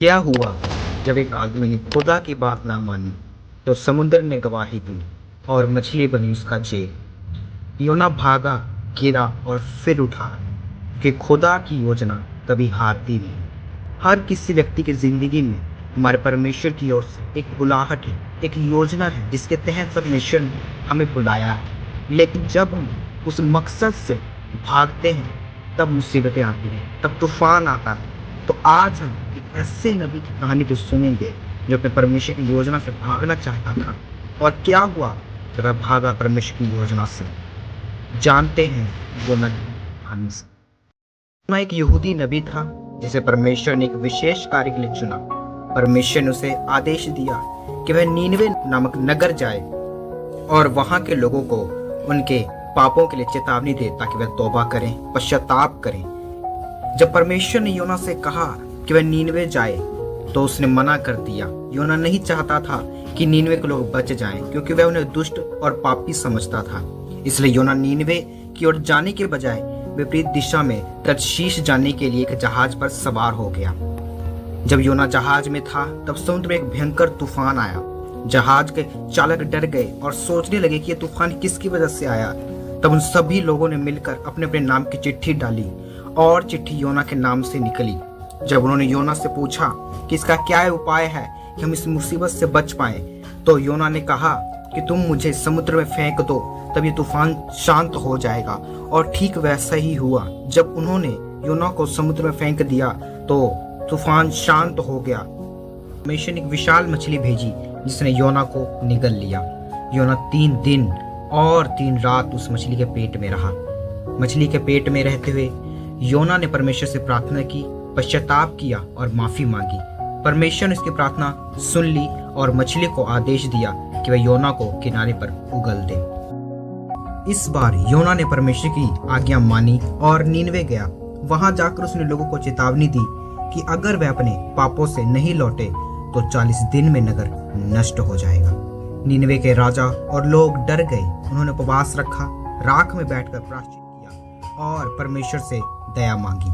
क्या हुआ जब एक आदमी ने खुदा की बात ना मानी तो समुद्र ने गवाही दी और मछली बनी उसका जेल। योना भागा, गिरा और फिर उठा कि खुदा की योजना कभी हारती नहीं। हर किसी व्यक्ति की जिंदगी में हमारे परमेश्वर की ओर से एक बुलाहट है, एक योजना है जिसके तहत परमेश्वर ने हमें बुलाया है। लेकिन जब हम उस मकसद से भागते हैं तब मुसीबतें आती हैं, तब तूफान आता है। तो आज हम एक ऐसे नबी की कहानी को सुनेंगे जो अपने परमेश्वर की योजना से भागना चाहता था और क्या हुआ जब वह भागा परमेश्वर की योजना से। जानते हैं वो नबी कहानी से। योना एक यहूदी नबी था जिसे परमेश्वर ने एक विशेष कार्य के लिए चुना। परमेश्वर ने उसे आदेश दिया कि वह नीनवे नामक नगर जाए और वहां के लोगों को उनके पापों के लिए चेतावनी दे ताकि वह तौबा करें, पश्चाताप करें। जब परमेश्वर ने योना से कहा कि वह नीनवे जाए तो उसने मना कर दिया। योना नहीं चाहता था कि नीनवे के लोग बच जाएं क्योंकि वह उन्हें दुष्ट और पापी समझता था। इसलिए योना नीनवे की ओर जाने के बजाय विपरीत दिशा में तर्शीश जाने के लिए एक जहाज पर सवार हो गया। जब योना जहाज में था तब समुद्र में एक भयंकर तूफान आया। जहाज के चालक डर गए और सोचने लगे कि यह तूफान किसकी वजह से आया। तब उन सभी लोगों ने मिलकर अपने अपने नाम की चिट्ठी डाली और चिट्ठी योना के नाम से निकली। जब उन्होंने योना से पूछा कि इसका क्या उपाय है कि हम इस मुसीबत से बच पाए, तो योना ने कहा कि तुम मुझे समुद्र में फेंक दो, तब ये तूफान शांत हो जाएगा। और ठीक वैसा ही हुआ। जब उन्होंने योना को समुद्र में फेंक दिया तो तूफान शांत हो गया। परमेश्वर ने एक विशाल मछली भेजी जिसने योना को निगल लिया। योना 3 दिन और 3 रात उस मछली के पेट में रहा। मछली के पेट में रहते हुए योना ने परमेश्वर से प्रार्थना की, पश्चाताप किया और माफी मांगी। परमेश्वर ने उसकी प्रार्थना सुन ली और मछली को आदेश दिया कि वह योना को किनारे पर उगल दे। इस बार योना ने परमेश्वर की आज्ञा मानी और नीनवे गया। वहां जाकर उसने लोगों को चेतावनी दी कि अगर वह अपने पापों से नहीं लौटे तो 40 दिन में नगर नष्ट हो जाएगा। नीनवे के राजा और लोग डर गए। उन्होंने उपवास रखा, राख में बैठकर प्रायश्चित किया और परमेश्वर से दया मांगी।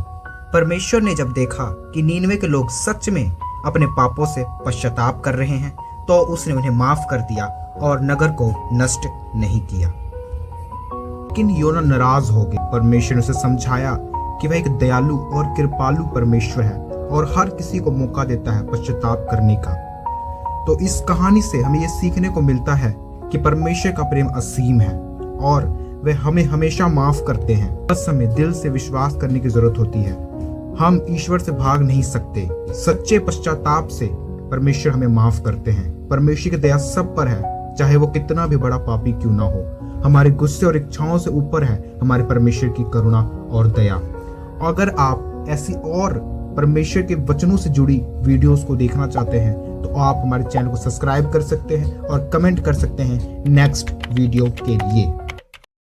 परमेश्वर ने जब देखा कि नीनवे के लोग सच में अपने पापों से पश्चाताप कर रहे हैं तो उसने उन्हें माफ कर दिया और नगर को नष्ट नहीं किया। लेकिन योना नाराज हो गया। परमेश्वर ने उसे समझाया कि वह एक दयालु और कृपालु परमेश्वर है और हर किसी को मौका देता है पश्चाताप करने का। तो इस कहानी से हमें यह सीखने को मिलता है कि परमेश्वर का प्रेम असीम है और वे हमें हमेशा माफ करते हैं। बस हमें दिल से विश्वास करने की जरूरत होती है। हम ईश्वर से भाग नहीं सकते। सच्चे पश्चाताप से परमेश्वर हमें माफ करते हैं। परमेश्वर की दया सब पर है, चाहे वो कितना भी बड़ा पापी क्यों ना हो। हमारे गुस्से और इच्छाओं से ऊपर है हमारे परमेश्वर की करुणा और दया। अगर आप ऐसी और परमेश्वर के वचनों से जुड़ी वीडियोस को देखना चाहते हैं तो आप हमारे चैनल को सब्सक्राइब कर सकते हैं और कमेंट कर सकते हैं नेक्स्ट वीडियो के लिए।